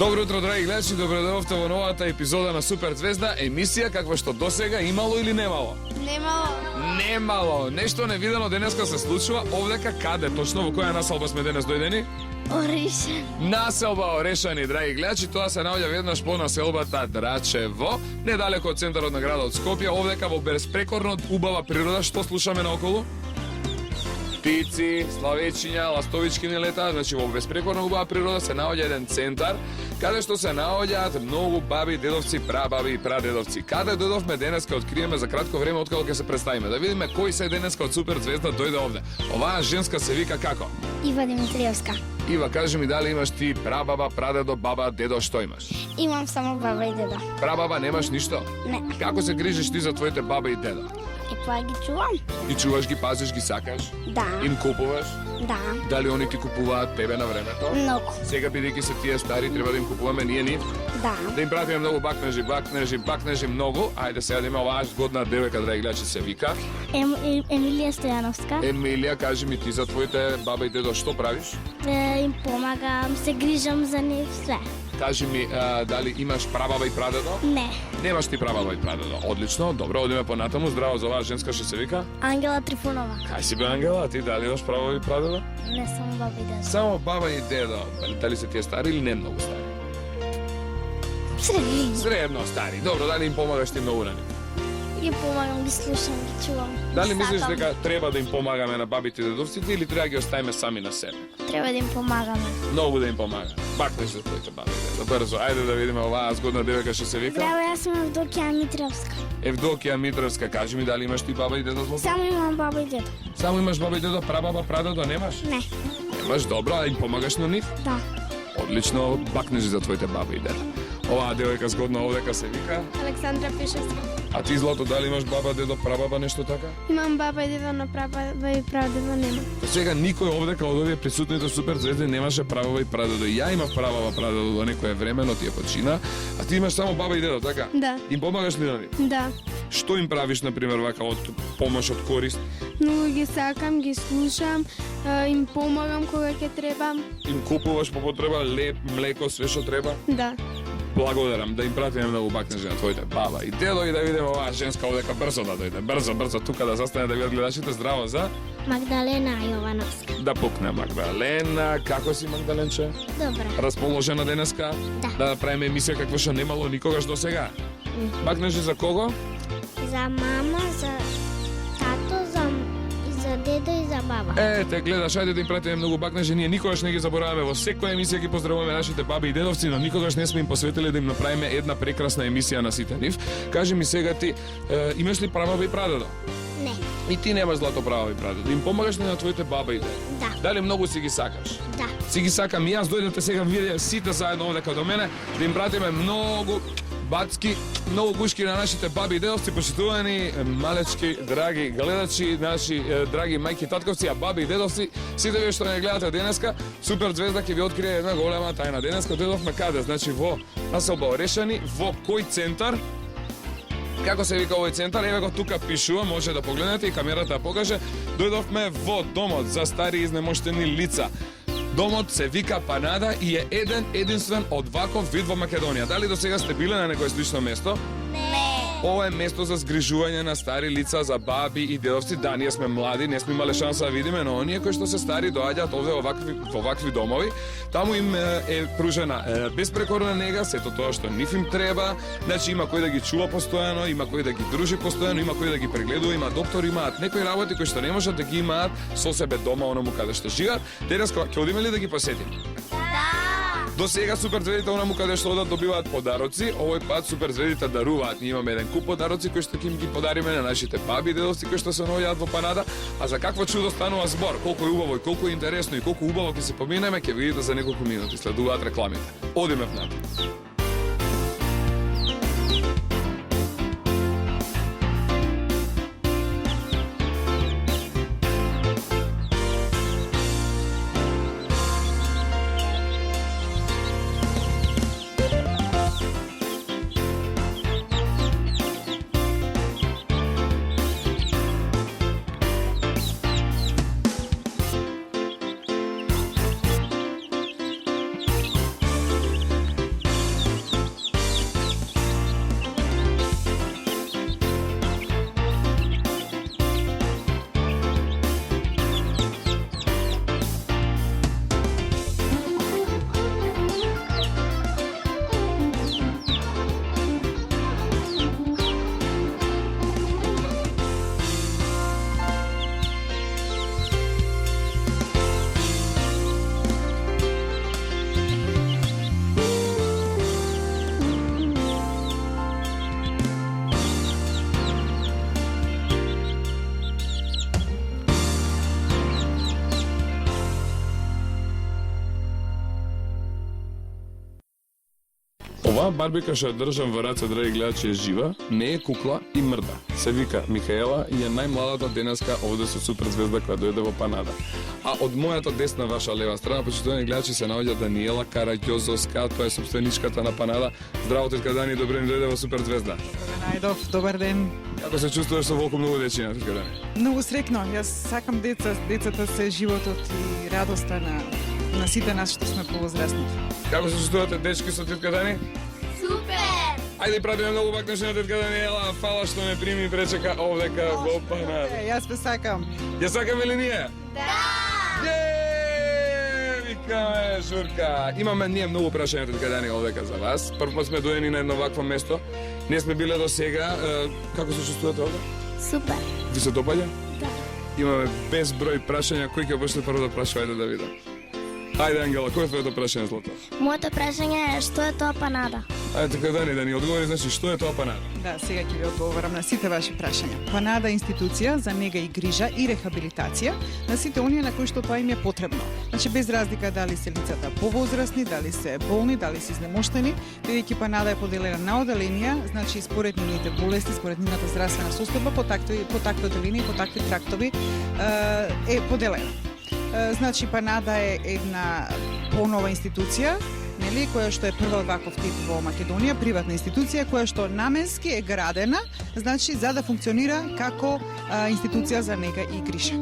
Добро утро, драги гледачи, добредовте во новата епизода на Супер Звезда, емисија каква што досега имало или немало? Немало. Нешто невидено денеска се случува, овдека каде точно, во која населба сме денес дојдени? Орешани. Населба Орешани, драги гледачи, тоа се наоѓа веднаш по населбата Драчево, недалеко од центарот на градот Скопје, овдека во безпрекорно убава природа. Што слушаме наоколу? Птици, славечиња, ластовички не летаат, значи во безпрекорно убава природа се наоѓа еден центар каде што се наоѓаат многу баби, дедовци, прабаби и прадедовци. Каде дојдовме денеска, откриеме за кратко време откако ќе се представиме. Да видиме кој се денеска од Супер Звезда дојде овде. Оваа женска се вика како? Ива Димитриевска. Ива, кажи ми дали имаш ти прабаба, прадедо, баба, дедо, што имаш? Имам само баба и деда. Прабаба немаш ништо? Не. Како се грижиш ти за твоите баба и дедо? И тоа ги чувам? И чуваш ги, пазиш ги, сакаш? Да. Им купуваш? Да. Дали они ти купуваат тебе на времето? Многу. Сега бидејќи се тие стари, треба да им купуваме ние нив. Да. Да им пратиме многу бакнежи многу. Ајде сега да има оваа згодна девојка, драги гледачи, се вика Емилија Стојановска. Емилија. Кажи ми ти за твоите баба и дедо што правиш? Им помагам, се грижам за нив, све. Кажи ми дали имаш прабаба и прадедо? Не. Немаш ти прабаба и прадедо. Одлично, добро, одиме понатаму. Здраво за оваа женска што се вика? Ангела Трифунова. Кај си бе, Ангела? Ти дали имаш прабаба и прадедо? Не само баба и деда. Само баба и дедо. Дали се тие стари или не многу стари? Средно. Средно стари. Добро, дали им помагаш ти многу на нив? Ги помагам, ги слушам, ги чувам. Дали мислиш Сакам. дека треба да им помагаме на бабите и дедовците или треба да ги оставиме сами на себе? Треба да им помагаме. Многу да им помага. Бакнеш за твоите баби и дедо. Брзо, ајде да видиме оваа згодна девојка што се вика. Здраво, јас сум Евдокија Митревска. Евдокија Митровска, кажи ми дали имаш ти баба и дедо? Само имам баба и дедо. Само имаш баба и дедо, прабаба, прадедо немаш? Не. Немаш, добро, а им помагаш на нив? Да. Одлично, бакнеш за твоите баба и дедо. Оваа девојка згодна овдека се вика. Александра Пишевска. А ти, Злато, дали имаш баба, дедо, прабаба, нешто така? Имам баба и дедо, но прабаба и прадедо нема. Сега никој овдека од овие присутните Супер Звезди немаше прабаба и прадедо. И ја имав прабаба, прадедо до некое време, но тие почина. А ти имаш само баба и дедо, така? Да. Им помагаш ли на нив? Да. Што им правиш, например, вака од помош, од корист? Многу ги сакам, ги слушам, им помагам кога ќе треба. Им купуваш по потреба леп, млеко, све што треба? Да. Благодарам, да им пратиме многу бакнежи на твоите баба и дедо и да видиме оваа женска овдека брзо да дојде. Брзо тука да застане да видат гледачите. Здраво за Магдалена Јовановска. да пукне Магдалена. Како си, Магдаленче? Добра. Расположена денеска? Да. Да направиме емисија каква што немало никогаш до сега. Бакнежи за кого? За мама, за тато, за дедо и за баба. Те гледаш, ајде да им пратиме многу бакнежи. Ние никогаш не ги забораваме, во секоја емисија ги поздравуваме нашите баби и дедовци, но никогаш не сме им посветиле да им направиме една прекрасна емисија на сите нив. Кажи ми сега ти, имаш ли прабаба и прадедо? Не. И ти немаш, Злато, права и прадедо. Им помагаш ли на твоите баба и дедо? Да. Дали многу си ги сакаш? Да. Си ги сакам и јас, дојдете сега виде сите заедно овдека до мене, да им пратиме многу бацки, многу гушки на нашите баби и дедовци, почитувани малечки, драги гледачи, наши драги мајки, татковци, а баби и дедовци, сите вие што не гледате денеска, Супер Звезда ќе ви открие една голема тајна. Денеска дојдовме каде? Значи во населба Орешани, во кој центар? Како се вика овој центар? Еве го тука пишува, може да погледнете и камерата ја покаже. Дојдовме во домот за стари изнемоштени лица. Домот се вика Панада и е единствен од ваков вид во Македонија. Дали до сега сте биле на некое слично место? Не. Ова е место за згрижување на стари лица, за баби и дедовци. Да, ние сме млади, не сме имале шанса да видиме, но оние кои што се стари доаѓаат овде во вакви домови. Таму им е пружена безпрекорна нега, сето тоа што нив им треба. Значи има кој да ги чува постојано, има кој да ги дружи постојано, има кој да ги прегледува, има доктори, имаат некои работи кои што не можат да ги имаат со себе дома онаму каде што живеат. Денеска ќе одиме ли да ги посетиме? До сега Супер Звездите онаму каде што одат добиваат подароци, овој пат Супер Звездите даруваат. Ние имаме еден куп подароци кои што ќе им ги подариме на нашите баби и дедовци кои што се наоѓаат во Панада. А за какво чудо станува збор, колку е убаво и колку е интересно и колку убаво ќе се поминеме, ќе видите за неколку минути. Следуваат рекламите. Одиме внатре. Оваа барбика што ја држам во раце, драги гледачи, е жива, не е кукла и мрда. Се вика Михаела и е најмладата денеска овде со суперзвезда која дојде во Панада. А од мојата десна, ваша лева страна, почитувани гледачи, се наоѓа Даниела Караѓозовска, тоа е собственичката на Панада. Здраво, тетка Дани, добре ни дојде во суперзвезда. Најдов, добар ден. Како се чувствуваш со волку многу дечиња, тетка Дани? Многу срекно. Јас сакам деца. Децата се животот и радоста на сите нас што сме повозрасни. Како се чувствувате дечки со тетка Дани? Супер! Ајде пратиме многу пак на тетка Даниела, фала што ме прими и пречека овдека во Панада. Јас ве сакам. Ја сакаме ли ние? Да! Викаме, Журка. Имаме ние многу прашања тетка Дани овдека за вас. Прв пат сме дојдени на едно вакво место. Не сме биле до сега. Како се чувствувате овде? Супер! Ви се допаѓа? Да. Имаме безброј прашања. Кој ќе почне прво да прашува, ајде да видам. Ајде, Ангела, кој е твоето прашање, Злато? Моето прашање е што е тоа Панада? Ајде, така Дани, да ни одговори, значи, што е тоа Панада? Да, сега ќе ви одговорам на сите ваши прашања. Панада е институција за нега и грижа и рехабилитација на сите оние на кои што тоа им е потребно. Значи без разлика дали се лицата повозрасни, дали се болни, дали се изнемоштени, бидејќи Панада е поделена на оделенија, значи според нивните болести, според нивната здравствена состојба, по такви оделенија, по такви трактови е поделена. Значи Панада е една понова институција, нели, која што е прва ваков тип во Македонија, приватна институција која што наменски е градена, значи за да функционира како институција за нега и грижа.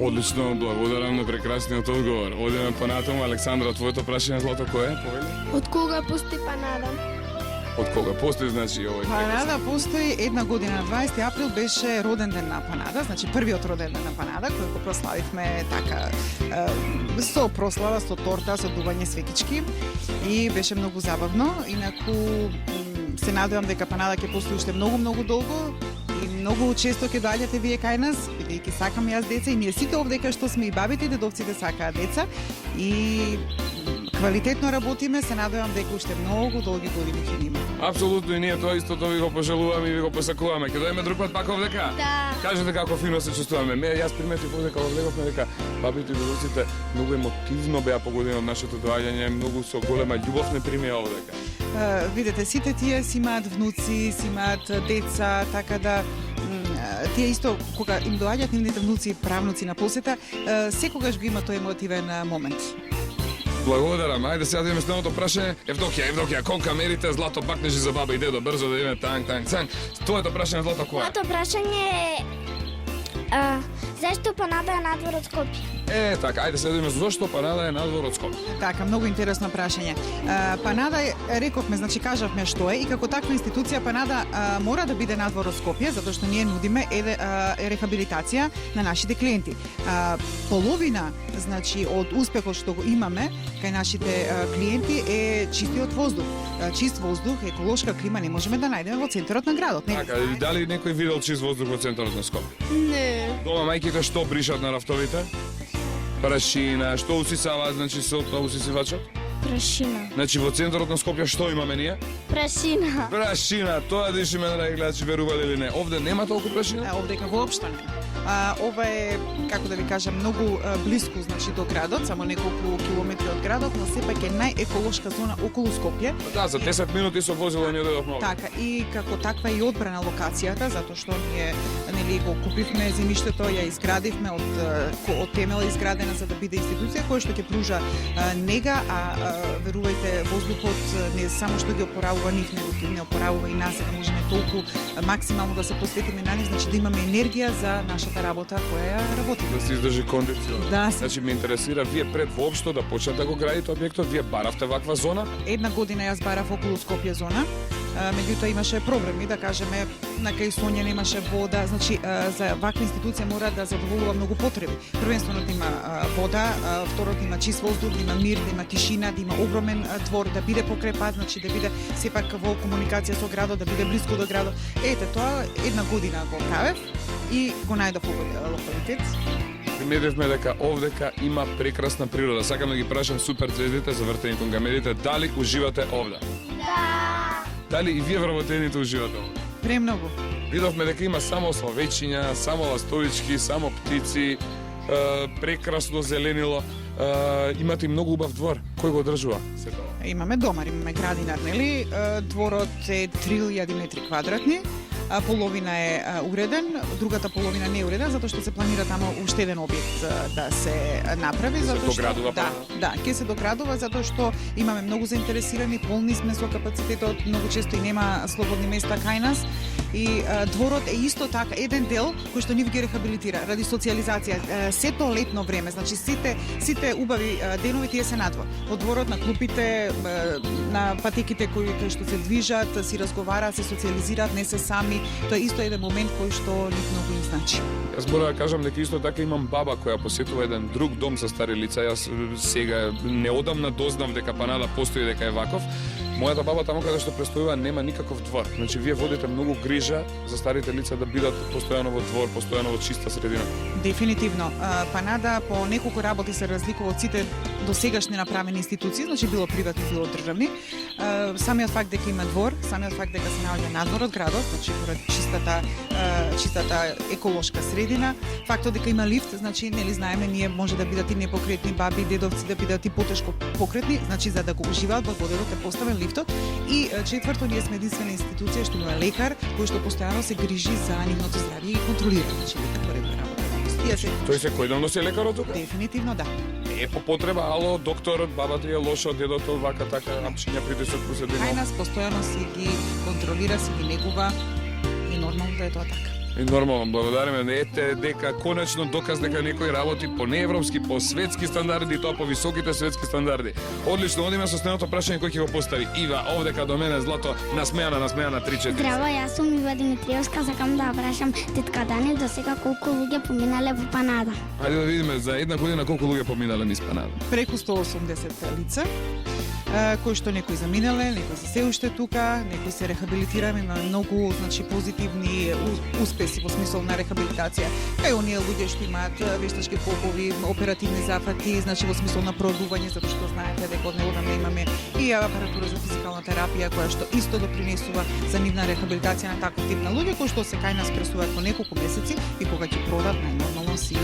Одлично, благодарам на прекрасниот одговор. Одиме понатаму. Александра, твоето прашање, Злато, кој е? Повели? Од кога постои Панада? Од кога постои, значи, овој? Панада постои една година, 20 април беше роден ден на Панада, значи првиот роден ден на Панада, кој го прославивме така со прослава, со торта, со дување свекички и беше многу забавно. Инаку се надевам дека Панада ќе постои уште многу долго и многу често ќе доаѓате вие кај нас, бидејќи сакам јас деца и ние сите овдека што сме и бабите и дедовците сакаат деца и квалитетно работиме, се надевам дека уште многу долги години ќе има. Апсолутно, и ние тоа истото ви го пожелуваме и ви го посакуваме. Ќе дојдеме друг пат пак овдека? Да. Кажете како фино се чувствуваме. Јас приметив овдека во влеговме дека бабите и дедовците многу емотивно беа погодени од нашето доаѓање, многу со голема љубов не примија овдека. Видете, сите тие си имаат внуци, си имаат деца, така да тие исто кога им доаѓаат нивните внуци и правнуци на посета, секогаш го има тој емотивен момент. Благодарам. Ајде сега да имаме следното прашање. Евдокија, кон камерите, Злато бакнежи за баба и дедо, брзо да име танк. Твоето прашање, Злато, кој е? Моето прашање е зашто Панада е надвор од Скопје? Така, ајде сега да видиме зошто Панада е надвор од Скопје. Така, многу интересно прашање. Панада рековме, значи кажавме што е и како таква институција Панада мора да биде надвор од Скопје, затоа што ние нудиме рехабилитација на нашите клиенти. Половина, значи од успехот што го имаме кај нашите клиенти е чистиот воздух. Чист воздух, еколошка клима не можеме да најдеме во центарот на градот. Така, дали некој видел чист воздух во центарот на Скопје? Не. Дома мајките што бришат на рафтовите? Прашина, што усисаваат, значи со тоа усисивачот? Прашина. Значи во центарот на Скопје што имаме ние? Прашина. Прашина, тоа дишиме на гледачи, верували или не. Овде нема толку прашина? Овдека воопшто не. Ова е, како да ви кажам, многу блиску, значи до градот, само неколку километри од градот, но сепак е најеколошка зона околу Скопје. Да, за 10 минути со возило ние дојдовме овде. Така, и како таква и одбрана локацијата, затоа што ние нели го купивме земјиштето, ја изградивме од темел изградена за да биде институција која што ќе пружа нега, верувајте, воздухот не само што ги опоравува нив, него ќе не опоравува и нас, за да можеме толку максимално да се посветиме на нив, значи да имаме енергија за нашата работа која ја работиме. Да се издржи кондиција. Да, Значи ме интересира, вие пред воопшто да почнете да го градите објектот, вие баравте ваква зона? една година јас барав околу Скопје зона. Меѓутоа имаше проблеми, да кажеме, на кај Сонја немаше вода, значи за ваква институција мора да задоволува многу потреби. Првенствено да има вода, второто има чист воздух, да има мир, да има тишина, да има огромен двор, да биде покрај пат, значи да биде сепак во комуникација со градот, да биде блиску до градот. Ете тоа една година го правев и го најдов овој локалитет. Приметивме дека овдека има прекрасна природа. Сакам да ги прашам суперзвездите, завртени кон камерите, дали уживате овде? Да. Дали и вие вработените уживате овде? Премногу. Видовме дека има само словечиња, само ластовички, само птици, прекрасно зеленило. Имате и многу убав двор. Кој го одржува? Имаме домар, имаме градинар, нели? Дворот е 3000 метри квадратни. Половина е уреден, другата половина не е уреден, затоа што се планира тамо уште еден објект да се направи, затоа што доградува, ќе се доградува затоа што имаме многу заинтересирани, полни сме со капацитетот, многу често и нема слободни места кај нас. И дворот е исто така еден дел кој што нив ги рехабилитира ради социјализација. Сето летно време, значи сите убави денови тие се надвор. Од дворот на клупите, на патеките кои што се движат, си разговараат, се социјализираат, не се сами. Тоа е исто еден момент кој што нив многу им значи. Јас мора да кажам дека исто така имам баба која посетува еден друг дом за стари лица. Јас сега неодамна дознав дека Панада постои, дека е ваков. Мојата баба таму каде што престојува нема никаков двор. Значи вие водите многу грижа за старите лица да бидат постојано во двор, постојано во чиста средина. Дефинитивно. Панада по неколку работи се разликува од сите досегашни направени институции, значи било приватни, било државни. Самиот факт дека има двор, самиот факт дека се наоѓа надвор од градот, значи поради чистата еколошка средина, фактот дека има лифт, значи нели знаеме ние може да бидат и непокретни баби, дедовци да бидат и потешко покретни, значи за да го уживаат благодетелот е поставен лифтот. И четврто, ние сме единствена институција што има лекар кој што постојано се грижи за нивното здравје и контролира, значи лекар работа. Тој секој ден носи лекарот тука? Дефинитивно да. Е по потреба, ало, докторот, бабата е лошо, дедото вака така, апшиња притисок проседено. Кај нас постојано си ги контролира, си ги негува и нормално да е тоа така. И нормално, благодариме. Ете дека конечно доказ дека некој работи по неевропски, по светски стандарди, тоа по високите светски стандарди. Одлично, одиме со следното прашање кој ќе го постави. Ива, овдека до мене злато, насмеана 3-4. Здраво, јас сум Ива Димитриевска, сакам да прашам тетка Дани до сега колку луѓе поминале во Панада. Ајде да видиме за една година колку луѓе поминале низ Панада. Преку 180 лица, кои што некои заминале, некои се уште тука, некои се рехабилитираме, имаме многу значи позитивни успеси во смисол на рехабилитација. Кај оние луѓе што имаат вештачки попови, оперативни зафати, значи во смисол на продување, затоа што знаете дека од неодамна имаме и апаратура за физикална терапија која што исто допринесува за нивна рехабилитација на таков тип на луѓе кои што се кај нас пресуваат по неколку месеци и кога ќе продат најнормално си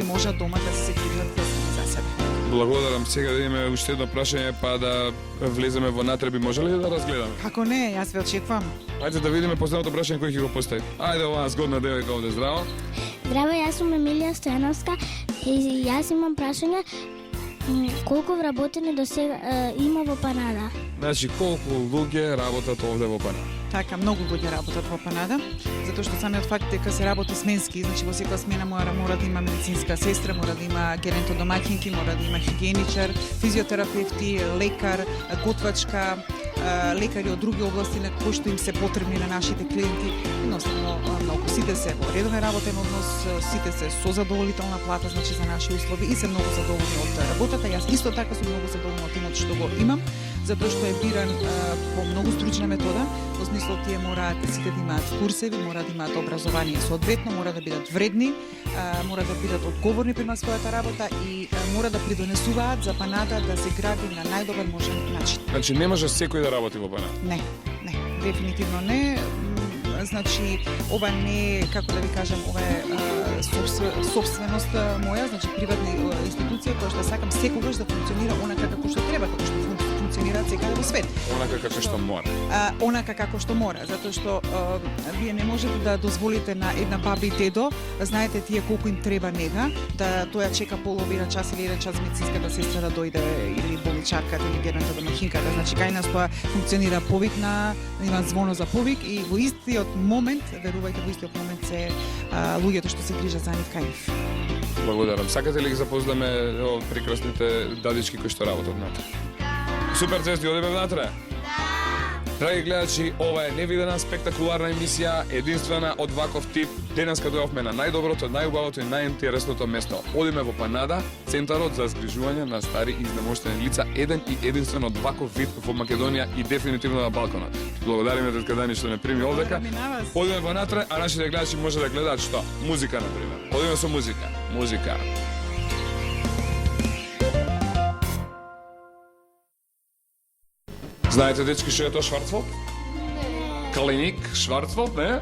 можат дома да се грижат за себе. Благодарам. Сега да имаме уште едно прашање, па да влеземе во натреби. Може ли да разгледаме? Како не, јас ве очекувам. Ајде да видиме последното прашање кој ќе го постави. Ајде оваа згодна девојка овде, здраво. Здраво, јас сум Емилија Стојановска и јас имам прашање колку вработени до сега има во Панада? Значи, колку луѓе работат овде во Панада? Така, многу луѓе работат во Панада, затоа што самиот факт дека се работи сменски, значи во секоја смена мора да има медицинска сестра, мора да има геронтодомаќинки, мора да има хигиеничар, физиотерапевти, лекар, готвачка, лекари од други области на кои што им се потребни на нашите клиенти. Едноставно, многу сите се во редовен работен однос, сите се со задоволителна плата, значи за наши услови и се многу задоволни од работата. Јас исто така сум многу задоволна од тимот што го имам, затоа што е биран по многу стручна метода, во смисло тие мораат сите да имаат курсеви, мораат да имаат образование соодветно, мора да бидат вредни, мора да бидат одговорни према својата работа и мора да придонесуваат за Панада да се гради на најдобар можен начин. Значи не може секој да работи во Панада? Не, дефинитивно не. Значи, ова не е, како да ви кажам, ова е собственост моја, значи приватна институција која што сакам секогаш да функционира онака како што треба, како што функционираат секаде во свет. Онака како што мора. Онака како што мора, затоа што вие не можете да дозволите на една баба и дедо, знаете тие колку им треба нега, да тоја чека половина час или еден час медицинската сестра да дојде или болничарката или геронтодомаќинката. Значи кај нас тоа функционира повик има звоно за повик и во истиот момент, верувајте, во истиот момент се луѓето што се грижат за нив кај нив. Благодарам. Сакате ли ги запознаме прекрасните дадички кои што работат натре? Супер, Цести, одиме внатре? Драги гледачи, ова е невидена спектакуларна емисија, единствена од ваков тип. Денеска дојавме на најдоброто, најубавото и најинтересното место. Одиме во Панада, центарот за згрижување на стари и изнемоштени лица, еден и единствен од ваков вид во Македонија и дефинитивно на Балканот. Благодариме тетка Дани што не прими овдека. Одиме во натре, а нашите гледачи може да гледаат што? Музика, например. Одиме со музика. Музика. Знаете, дечки, што е тоа Шварцвалд? Клиник Шварцвалд, не?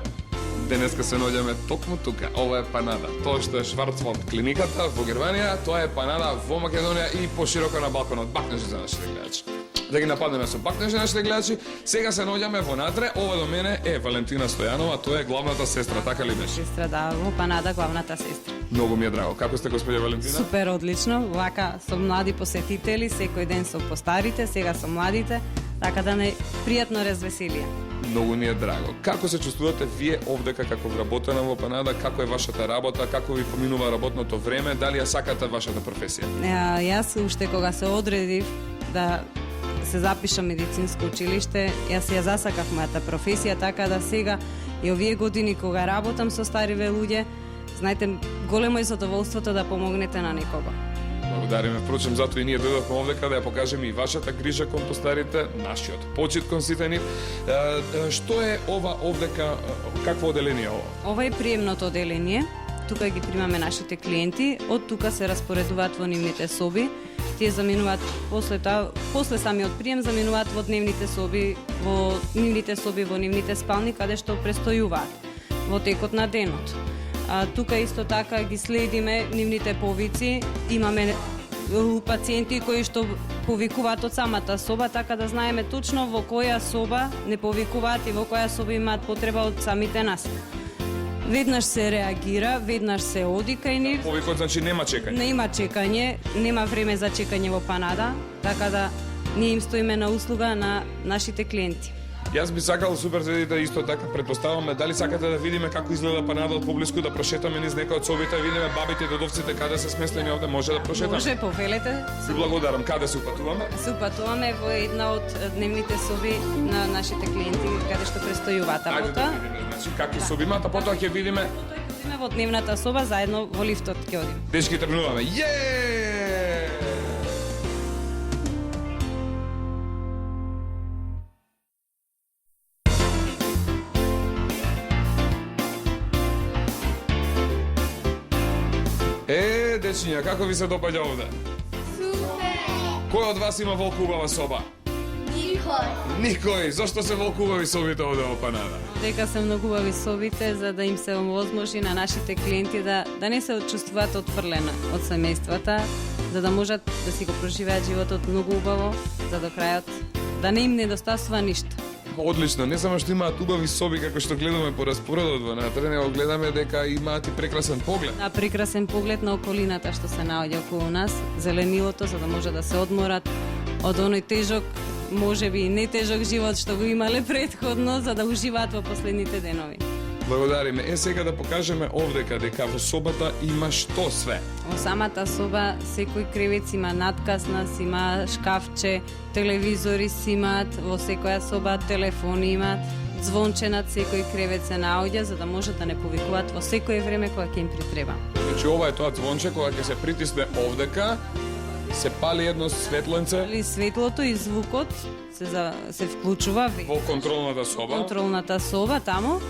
Денеска се наоѓаме токму тука. Ова е панада. Тоа што е Шварцвалд клиниката во Германија, тоа е панада во Македонија и пошироко на балконот. Бакнежи за нашите гледачи. Да ги нападнеме со бакнежи нашите гледачи. Сега се наоѓаме во натре. Ова до мене е Валентина Стојанова, тоа е главната сестра, така ли беше? Сестра, да, во панада главната сестра. Многу ми е драго. Како сте, господја Валентина? Супер, одлично. Вака со млади посетители, секој ден со постарите, сега со младите, така да не пријатно развеселие. Многу ни е драго. Како се чувствувате вие овдека како вработена во панада? Како е вашата работа? Како ви поминува работното време? Дали ја сакате вашата професија? Јас уште кога се одредив да се запишам медицинско училиште, јас ја засакав мојата професија, така да сега и овие години кога работам со стариве луѓе, знаете, големо е задоволството да помогнете на некого. Благодариме. Впрочем, затоа и ние дојдовме овдека да ја покажеме и вашата грижа кон постарите, нашиот почит кон сите нив. Што е ова овдека, какво оделение е ова? Ова е приемното оделение. Тука ги примаме нашите клиенти, од тука се распоредуваат во нивните соби. Тие заминуваат после самиот прием заминуваат во дневните соби, во нивните спални каде што престојуваат во текот на денот. Тука исто така ги следиме нивните повици. Имаме пациенти кои што повикуваат од самата соба, така да знаеме точно во која соба не повикуваат и во која соба имаат потреба од самите нас. Веднаш се реагира, веднаш се оди кај нив. Повикот значи нема чекање. Нема чекање, нема време за чекање во панада, така да ние им стоиме на услуга на нашите клиенти. Јас би сакал супер да исто така претпоставаме дали сакате да видиме како изгледа панада од поблиску, да прошетаме низ некој од собите, да видиме бабите и дедовците каде се сместени овде, може да прошетаме. Може, повелете. Ви благодарам. Каде се упатуваме? Се упатуваме во една од дневните соби на нашите клиенти каде што престојуваат. Ајде да видиме, значи какви соби имаат, а потоа ќе видиме. Потоа во дневната соба заедно во лифтот ќе одиме. Дечки, тргнуваме. Дечиња, како ви се допаѓа овде? Супер! Кој од вас има волку убава соба? Никој! Зошто се волку убави собите овде во панада? Дека се многу убави собите за да им се овозможи на нашите клиенти да не се чувствуваат отфрлена од семејствата, за да можат да си го проживеат животот многу убаво, за до крајот да не им недостасува ништо. Одлично, не само што имаат убави соби како што гледаме по распоредот во натре, него гледаме дека имаат и прекрасен поглед. Да, прекрасен поглед на околината што се наоѓа околу нас, зеленилото, за да може да се одморат од оној тежок, можеби и не тежок живот што го имале претходно, за да уживаат во последните денови. Благодариме. Сега да покажеме овдека дека во собата има што све. Во самата соба секој кревет има надкасна, има шкафче, телевизори си имаат, во секоја соба телефони имаат, звонче над секој кревет се наоѓа за да може да не повикуваат во секое време кога ќе им притреба. Значи ова е тоа звонче кога ќе се притисне овдека, се пали едно светленце. Или светлото и звукот се вклучува во контролната соба. Контролната соба таму.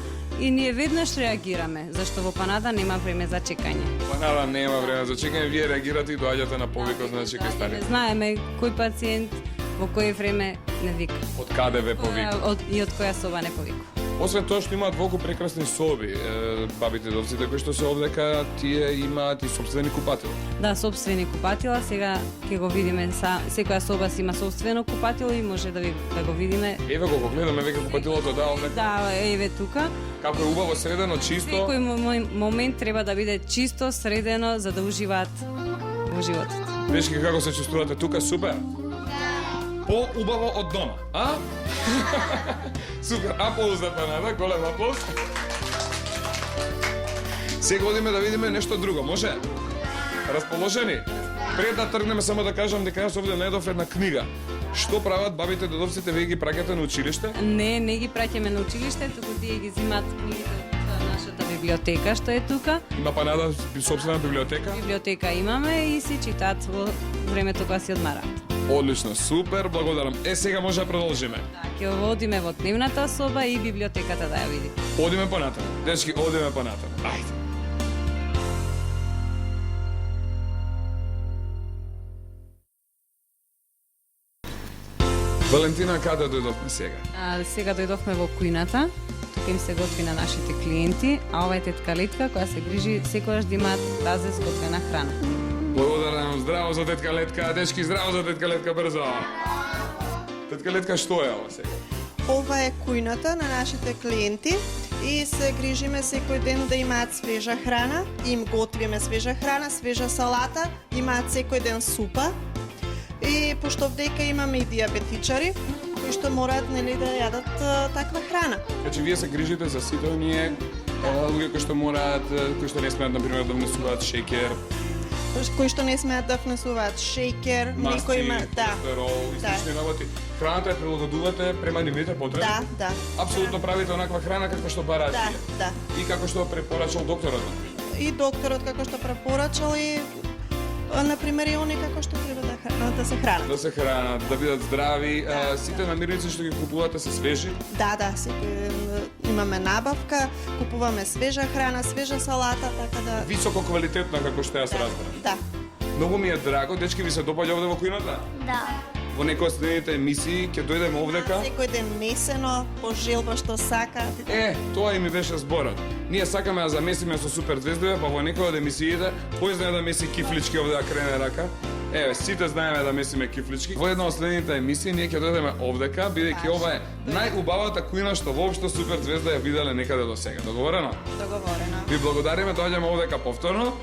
И ние веднаш реагираме, зашто во панада нема време за чекање. Панада нема време за чекање, вие реагирате и доаѓате на повикот, значи кај старите. Знаеме кој пациент во кој време не вика. Од каде ве повика? И од која соба не повика. Освен тоа што имаат волку прекрасни соби, бабите и дедовците кои што се овдека, тие имаат и сопствени купатила. Да, сопствени купатила, сега ќе го видиме, секоја соба си има сопствено купатило и може да го видиме. Еве го гледаме веќе купатилото, да, овде. Да, еве тука. Како е убаво средено, чисто. Секој момент треба да биде чисто, средено, за да уживаат во животот. Дечки, како се чувствувате тука? Супер? По-убаво од дома, а? Супер, аплауз за панада, голем аплауз. Сега одиме да видиме нешто друго, може? Расположени? Пред да тргнеме, само да кажам дека јас овде најдов една книга. Што прават бабите, дедовците, вие ги праќате на училиште? Не ги праќаме на училиште, туку тие ги зимаат книгите од нашата библиотека што е тука. Има панада собствена библиотека? Библиотека имаме и си читаат во времето кога си одмараат. Одлично, супер, благодарам. Сега може да продолжиме. Да, ќе одиме во дневната соба и библиотеката да ја видите. Одиме понатаму. Дечки, одиме понатаму. Ајде. Валентина, каде дојдовме сега? Сега дојдовме во кујната. тука им се готви на нашите клиенти, а ова е тетка Летка која се грижи секогаш да имаат тазе зготвена храна. Благодарам, здраво за тетка Летка, дечки, здраво за тетка Летка, брзо. Тетка Летка, што е ова сега? Ова е кујната на нашите клиенти и се грижиме секој ден да имаат свежа храна, им готвиме свежа храна, свежа салата, имаат секој ден супа. И пошто вдека имаме и диабетичари кои што мораат нели да јадат таква храна. Значи вие се грижите за сите оние луѓе кои што мораат, кои што не смеат например да внесуваат шеќер, Кои што не смеат да внесуваат шеќер, масти, некој има холестерол и слични работи. Храната ја прилагодувате према нивните потреби. Да. Апсолутно правите онаква храна каква што бараат Да, тие. да. И како што препорачал докторот. И докторот како што препорачал и например и они како што треба да се хранат. Да се хранат, да бидат здрави, сите намирници што ги купувате се свежи. Да, секој ден имаме набавка, купуваме свежа храна, свежа салата, така да Високо квалитетна како што јас разбрам. Да. Многу ми е драго, дечки ви се допаѓа овде во кујната. Да. Во некои од следните емисии ќе дојдеме овдека. Секој ден месено, по желба што сака. Тоа и ми беше зборот. Ние сакаме да замесиме со супер звездове, па во некои од емисиите, кој знае да меси кифлички овде да крене рака? Сите знаеме да месиме кифлички. Во една од следните емисии ние ќе дојдеме овдека, бидејќи ова е најубавата кујна што воопшто супер звезда ја виделе некаде до сега. Договорено? Договорено. Ви благодариме, доаѓаме овдека повторно.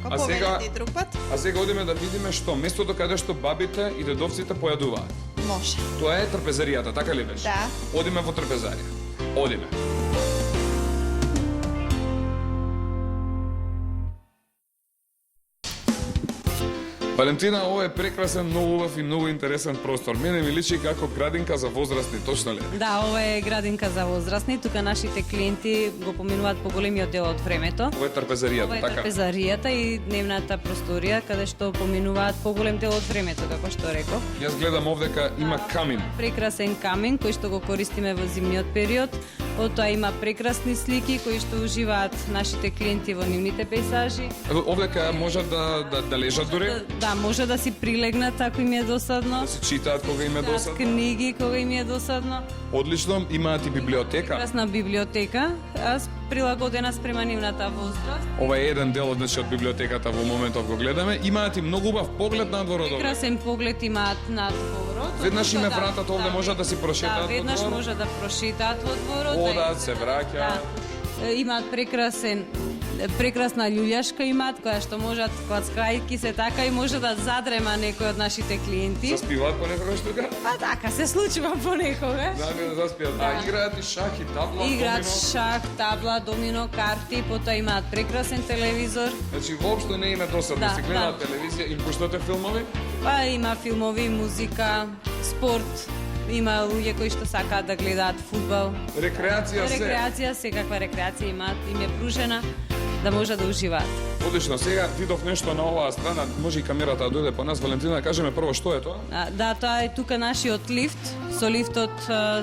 Ако поведете и друг пат, А сега одиме да видиме што местото каде што бабите и дедовците појадуваат. може. Тоа е трпезаријата, така ли беше? Да. Одиме во трпезарија. Одиме. Валентина, ова е прекрасен, многу убав и многу интересен простор. Мене ми личи како градинка за возрастни, точно ли? Да, ова е градинка за возрастни, тука нашите клиенти го поминуваат поголемиот дел од времето. Ова е трпезаријата, Ова е така? трпезаријата и дневната просторија каде што поминуваат поголем дел од времето, како што реков. Јас гледам овдека има камин. Прекрасен камин кој што го користиме во зимниот период. Од тоа има прекрасни слики кои што уживаат нашите клиенти во нивните пейзажи. Овдека можат да лежат дури, Да, може да си прилегнат ако им е досадно. да се читаат кога им е досадно. Книги кога им е досадно. Одлично, имаат и библиотека. Прекрасна библиотека, прилагодена спрема нивната возраст. Ова е еден дел од библиотеката во моментов го гледаме. Имаат и многу убав поглед надвор од овде. Прекрасен поглед имаат над дворот. Веднаш им е Да, вратат овде, можат да си прошетаат Да, во веднаш двор. може да прошетаат во дворот. Одат, се враќаат. Да. Имаат прекрасна љулјашка имаат која што можат клацкајки се така и може да задрема некој од нашите клиенти. Заспиваат понекогаш тука? Па така се случува понекогаш. Да заспијат. Да. Играат и шах и табла, Играат домино. шах, табла, домино, карти, потоа имаат прекрасен телевизор. Значи воопшто не им е досадно, Да, си гледаат да. телевизија, им пуштате филмови? Па има филмови, музика, спорт. Има луѓе кои што сакаат да гледаат фудбал. Рекреација се. Рекреација, секаква рекреација имаат, им е пружена да може да уживаат. Одлично, сега видов нешто на оваа страна, може и камерата да дојде по нас. Валентина, да кажеме прво што е тоа? Да, тоа е тука нашиот лифт. Со лифтот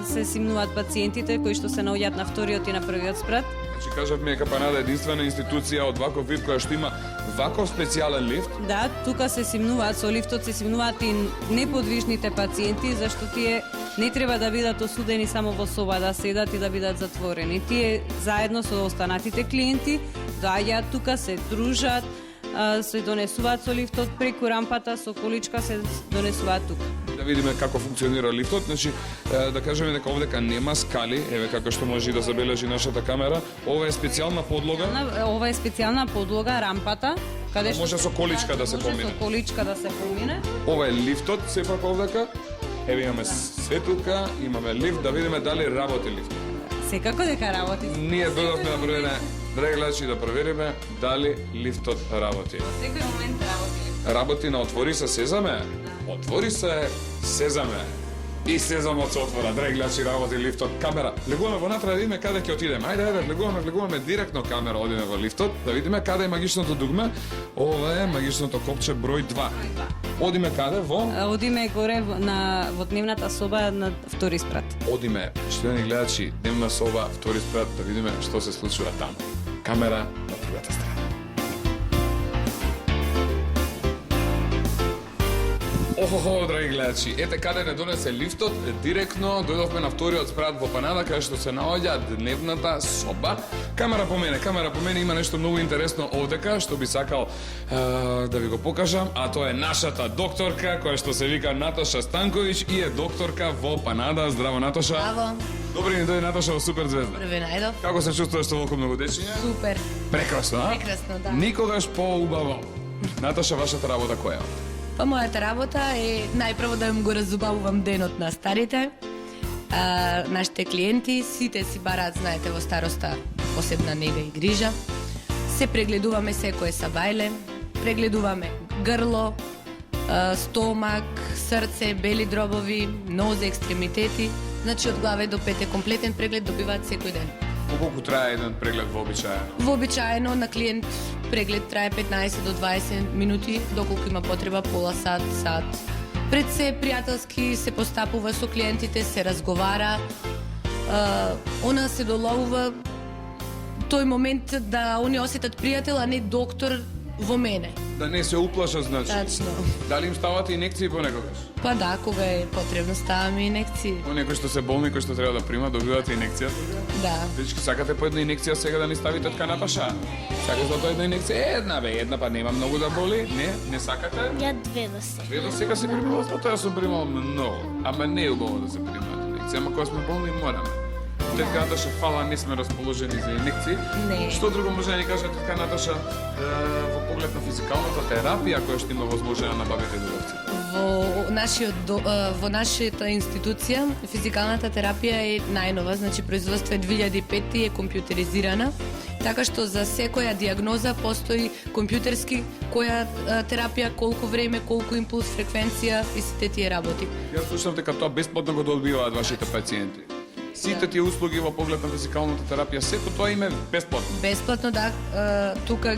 се симнуваат пациентите кои што се наоѓаат на вториот и на првиот спрат. Значи кажавме Капанада е единствена институција од ваков вид која што има ваков специјален лифт. Да, тука се симнуваат, со лифтот се симнуваат и неподвижните пациенти, зашто тие не треба да бидат осудени само во соба да седат и да бидат затворени. Тие заедно со останатите клиенти доаѓаат тука, се дружат, се донесуваат со лифтот преку рампата, со количка се донесуваат тука. Да видиме како функционира лифтот. Значи, да кажеме дека овдека нема скали, еве како што може и да забележи нашата камера. Ова е специјална подлога. Ова е специјална подлога, рампата, каде Може со количка да се помине. Може со количка да се помине. Ова е лифтот, сепак овдека. Еве имаме светулка, имаме лифт, да видиме дали работи лифт. Секако дека работи. Ние дојдовме да провериме, драги гледачи, да провериме дали лифтот работи. Во секој момент работи. Работи на отвори се сезаме. Отвори се сезаме. И сезамот се отвора. Драги гледачи, работи лифтот. Камера. Влегуваме во натре да видиме каде ќе отидеме. Ајде, влегуваме директно камера, одиме во лифтот, да видиме каде е магичното дугме. Ова е магичното копче број 2. Одиме каде? Во? Одиме горе во дневната соба на втори спрат. Одиме, штедени гледачи, дневна соба, втори спрат, да видиме што се случува таму. Камера на другата страна. Охо, драги гледачи, ете каде не донесе лифтот, директно дојдовме на вториот спрат во Панада, каде што се наоѓа дневната соба. Камера по мене, има нешто многу интересно овдека, што би сакал да ви го покажам, а тоа е нашата докторка, која што се вика Наташа Станковиќ и е докторка во Панада. Здраво, Наташа. Браво. Добри ден, дојде Наташа во Супер звезда. Прве најдов. Како се чувствуваш со волку многу дечиња? Супер. Прекрасно, а? Прекрасно, да. Никогаш поубаво. Наташа, вашата работа која е? Па мојата работа е најпрво да им го разубавувам денот на старите. Нашите клиенти, сите си бараат, знаете, во староста посебна нега и грижа. Се прегледуваме секое сабајле, прегледуваме грло, стомак, срце, бели дробови, нозе, екстремитети. Значи од главе до пете комплетен преглед добиваат секој ден. Колку трае еден преглед вообичаено? Вообичаено на клиент преглед трае 15 до 20 минути, доколку има потреба пола сат, сат. Пред се пријателски се постапува со клиентите, се разговара. Она се доловува тој момент да они осетат пријател, а не доктор во мене. Да не се уплашат, значи. Тачно. Дали им стават инекции понекогаш? Па да, кога е потребно ставаме инекции. Оние кои што се болни, кои што треба да примат, добиваат инекција. Да. Дечки, сакате по една инекција сега да ни ставите од Наташа? Сакате да тоа една инекција? Една, па нема многу да боли. Не сакате? Ја две да се. Вие до сега се примал, тоа јас сум примал многу. Ама не е убаво да се примаат инекција, ама кога сме болни мораме. Тетка Наташа, фала, не сме расположени за инекции. Не. Што друго може да ни каже тетка Наташа во поглед на физикалната терапија која што има возможност на бабите и дедовците? Во нашата институција физикалната терапија е најнова, значи производство е 2005 и е компјутеризирана, така што за секоја диагноза постои компјутерски која терапија, колку време, колку импулс, фреквенција и сите тие работи. Јас слушам дека тоа бесплатно го добиваат вашите пациенти. Сите тие услуги во поглед на физикалната терапија, сето тоа им е бесплатно. Бесплатно, да. Тука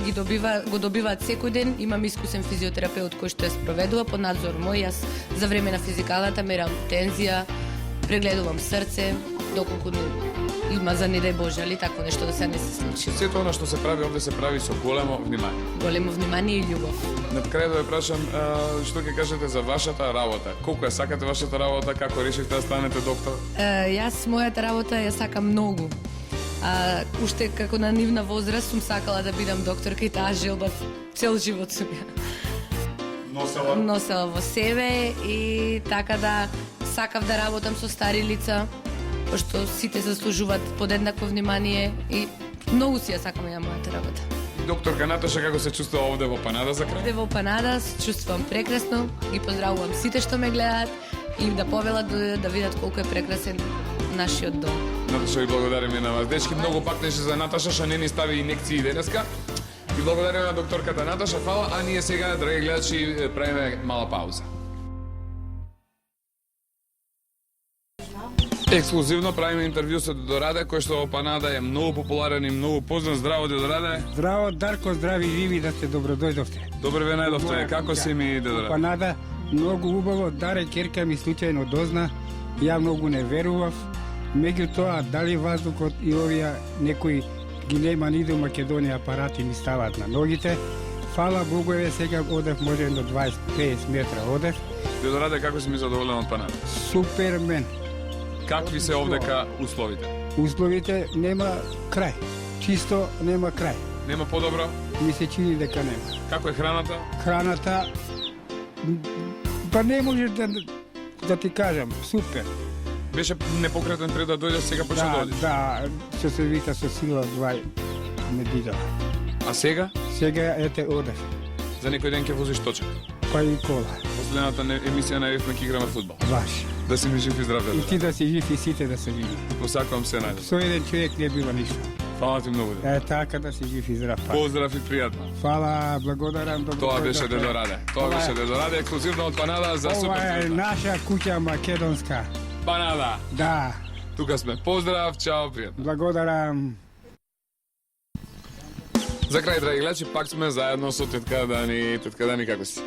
го добиваат секој ден. Имам искусен физиотерапеут кој што ја спроведува под надзор мој. Јас за време на физикалната мерам тензија, прегледувам срце, доколку има за не дај Боже, али такво нешто да се не се случи. Сето она што се прави овде се прави со големо внимание. Големо внимание и љубов. На крај да ве прашам, што ќе кажете за вашата работа? Колку ја сакате вашата работа? Како решивте да станете доктор? Јас мојата работа ја сакам многу. Уште како на нивна возраст сум сакала да бидам докторка и таа желба цел живот сум ја носела во себе и така да сакав да работам со стари лица, пошто сите заслужуваат подеднакво внимание и многу си ја сакам ја мојата работа. Докторка Наташа, како се чувствува овде во Панада за крај? Овде во Панада се чувствувам прекрасно, ги поздравувам сите што ме гледаат и да повелат да видат колку е прекрасен нашиот дом. Наташа, ви благодариме на вас. Дечки, многу пакнеше за Наташа, што не ни стави инекции денеска. И благодариме на докторката Наташа, фала, а ние сега, драги гледачи, правиме мала пауза. Ексклузивно правиме интервју со Дедораде, кој што во Панада е многу популарен и многу познат. Здраво, Дедораде. Здраво, Дарко, здрави живи да сте добродојдовте. Добре ве најдовте. Како си ми, Дедораде? Панада, многу убаво. Даре керка ми случајно дозна. Ја многу не верував. Меѓутоа, дали ваздухот и овие некои ги нема ни до Македонија апарати ми ставаат на ногите. Фала Богу, сега одев може до 20-50 метра одев. Дедораде, како си ми задоволен од Панада? Супермен. Какви се овдека условите? Условите нема крај. Чисто нема крај. Нема подобро? Ми се чини дека нема. Како е храната? Храната, па не може да ти кажам, супер. Беше непокретен пред да дојдеш, сега почна да дојдеш. Да, што се вика со сила 2 недела. А сега? Сега ете одев, За некој ден ќе возиш точак. па и кола, Последната емисија најавивме ќе играме фудбал. баш. Да си ми жив и здрав, И ти Дедораде. да си жив и сите да се живи. Посакувам се најдобро. Со еден човек не бива ништо. Фала ти многу. Така да си жив и здрав. па. Поздрав и пријатно. Фала, благодарам. Добро Тоа дојдовте. беше Дедораде. Тоа Ова е- беше Дедораде, ексклузивно од Панада за Ова Супер е звезда. наша куќа македонска. Панада. Да, Тука сме. Поздрав, чао, пријатно. благодарам. За крај, драги гледачи, пак сме заедно со тетка Дани. Тетка Дани, како си?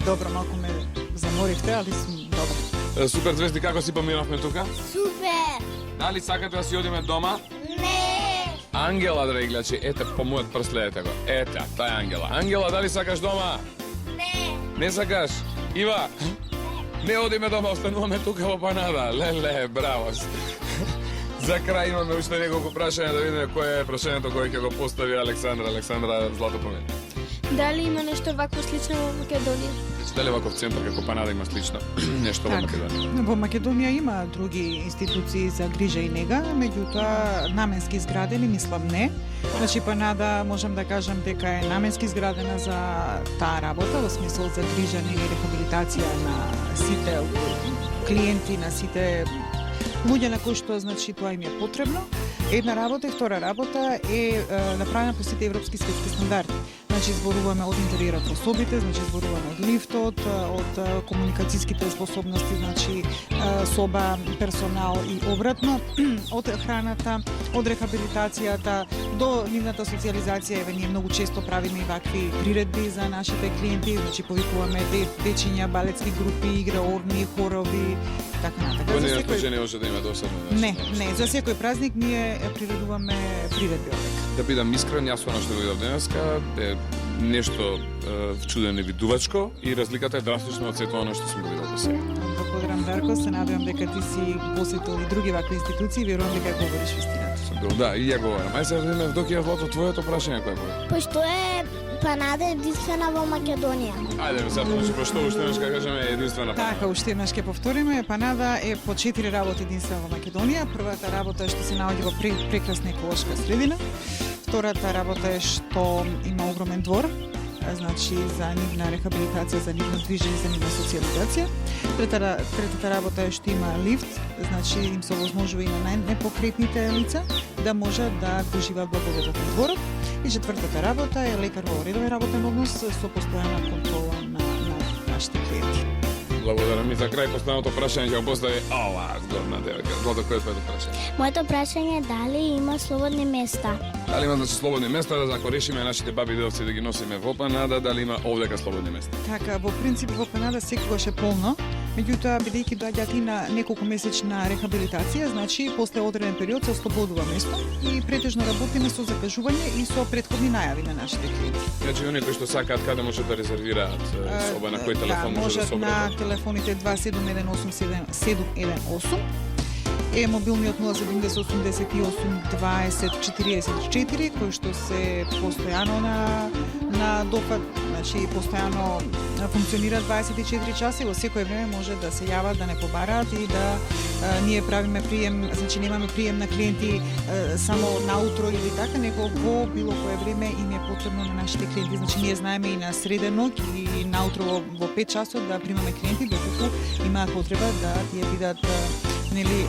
Добро, малку ме заморихте, али сум добро. Супер звезди, како си поминавме тука? Супер! Дали сакате да си одиме дома? Не! Ангела, драги гледачи, ете по мојот прст, гледате го. Ете, таа е Ангела. Ангела, дали сакаш дома? Не! Не сакаш? Ива, не одиме дома, остануваме тука во Панада. Леле, браво. За крај имаме уште неколку прашања, да видиме кое е прашањето кое ќе го постави Александра. Александра, злато помени. Дали има нешто вакво слично во Македонија? Дали ваков центар како Панада има слично нешто во Македонија? Во Македонија има други институции за грижа и нега, меѓутоа наменски изградени, мислам не. Значи Панада можам да кажам дека е наменски изградена за таа работа, во смисол за грижа, нега и рехабилитација на сите клиенти, на сите луѓе на кои што значи тоа им е потребно. Една работа и втора работа е направена по сите европски светски стандарди. Значи зборуваме од интериерот на собите, значи зборуваме од лифтот, од комуникацијските способности, значи соба, персонал и обратно, од храната, од рехабилитацијата до нивната социјализација. Еве ние многу често правиме и вакви приредби за нашите клиенти, значи повикуваме дечиња, балетски групи, играорни, хорови, така натака. Кој не може да има досадно нешто? Не, за секој празник ние приредуваме приредби овек. Да бидам искрен, јас она што видов денеска е нешто чудено и видувачко и разликата е драстична од сето оно што сум го видел до сега. Благодарам, Дарко, се надевам дека ти си посетил и други вакви институции, верувам дека говориш вистината. Да, и ја говорам. Ајде сега да видиме Евдокија Злато, твоето прашање кое е? Пошто е Панада единствена во Македонија? Ајде, сега пошто уште еднаш ќе кажеме единствена Панада. Така, уште еднаш ќе повториме. Панада е по 4 работи единствена во Македонија. Првата работа е што се наоѓа во прекрасна еколошка средина. Втората работа е што има огромен двор, значи за нивна рехабилитација, за нивно движење, за нивна социјализација. Третата работа е што има лифт, значи им се овозможува и на најнепокретните лица да можат да го живеат благодетот на дворот. И четвртата работа е лекар во редовен работен однос со постојана контрола на нашите клиенти. Благодарам и за крај последното прашање ќе го постави ова згодна девојка. Злато, кој е твоето прашање? Моето прашање е дали има слободни места? Дали има значи слободни места да ако решиме нашите баби и дедовци да ги носиме во Панада, дали има овдека слободни места? Така, во принцип во Панада секогаш е полно, меѓутоа бидејќи доаѓаат и на неколку месечна рехабилитација, значи после одреден период се ослободува место и претежно работиме со закажување и со претходни најави на нашите клиенти. Значи оние кои што сакаат каде можат да резервираат соба, на кој телефон може да се обратат? На телефоните 2718-718 е мобилниот 070-88-20-44, кој што се постојано на дофат, значи постојано функционира 24 часа и во секое време може да се јават, да не побараат и да ние правиме прием, значи немаме прием на клиенти само наутро или така, него во било кое време им е потребно на нашите клиенти. Значи ние знаеме и на среден ноќ и наутро во 5 часот да примаме клиенти доколку имаат потреба да тие бидат нели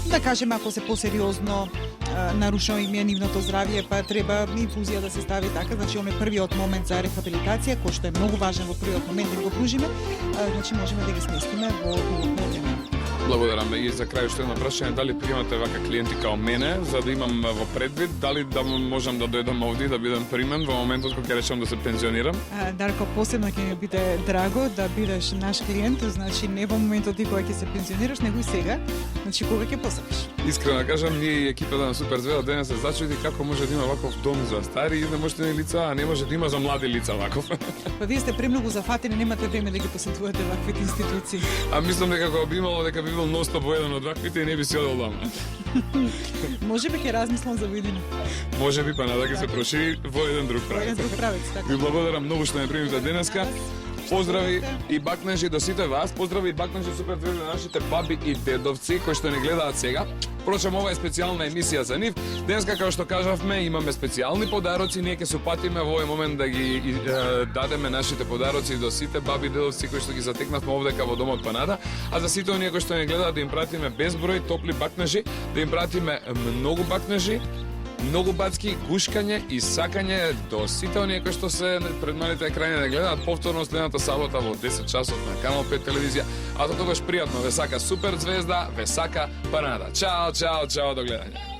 да кажеме ако се посериозно нарушено им е нивното здравје, па треба инфузија да се стави така, значи он е првиот момент за рехабилитација, кој што е многу важен во првиот момент да го пружиме, значи можеме да ги сместиме во било време. Благодарам. И за крај уште едно прашање, дали примате вака клиенти као мене, за да имам во предвид, дали да можам да дојдам овде да бидам примен во моментот кога ќе речам да се пензионирам? Дарко, посебно ќе ми биде драго да бидеш наш клиент, значи не во моментот ти кога ќе се пензионираш, него и сега, значи кога ќе посакаш. Искрено да кажам, ние и екипата на Супер Звезда денес се зачуди како може да има ваков дом за стари и неможни лица, а не може да има за млади лица ваков. Па вие сте премногу зафатени, немате време да ги посетувате ваквите институции. А мислам дека кога би имало дека би бил ностоп во еден од ваквите и не би си одел дома. Може би ќе размислам за видење. Може би Панада ќе се прошири во еден друг правец. Така. Ви благодарам многу што ме примите денеска. Поздрави и бакнежи до сите вас. Поздрави и бакнежи Супер Звезда на нашите баби и дедовци кои што не гледаат сега. Впрочем, ова е специјална емисија за нив. Денеска, како што кажавме, имаме специјални подароци. Ние ќе се упатиме во овој момент да ги дадеме нашите подароци до сите баби и дедовци кои што ги затекнавме овдека во домот Панада. А за сите оние кои што не гледаат да им пратиме безброј топли бакнежи, да им пратиме многу бакнежи, многу бацки, гушкање и сакање до сите оние кои што се пред малите екрани да гледаат повторно следната сабота во 10 часот на Канал 5 телевизија. А до тогаш пријатно ве сака Супер Звезда, ве сака Панада. Чао, чао, чао, до гледање.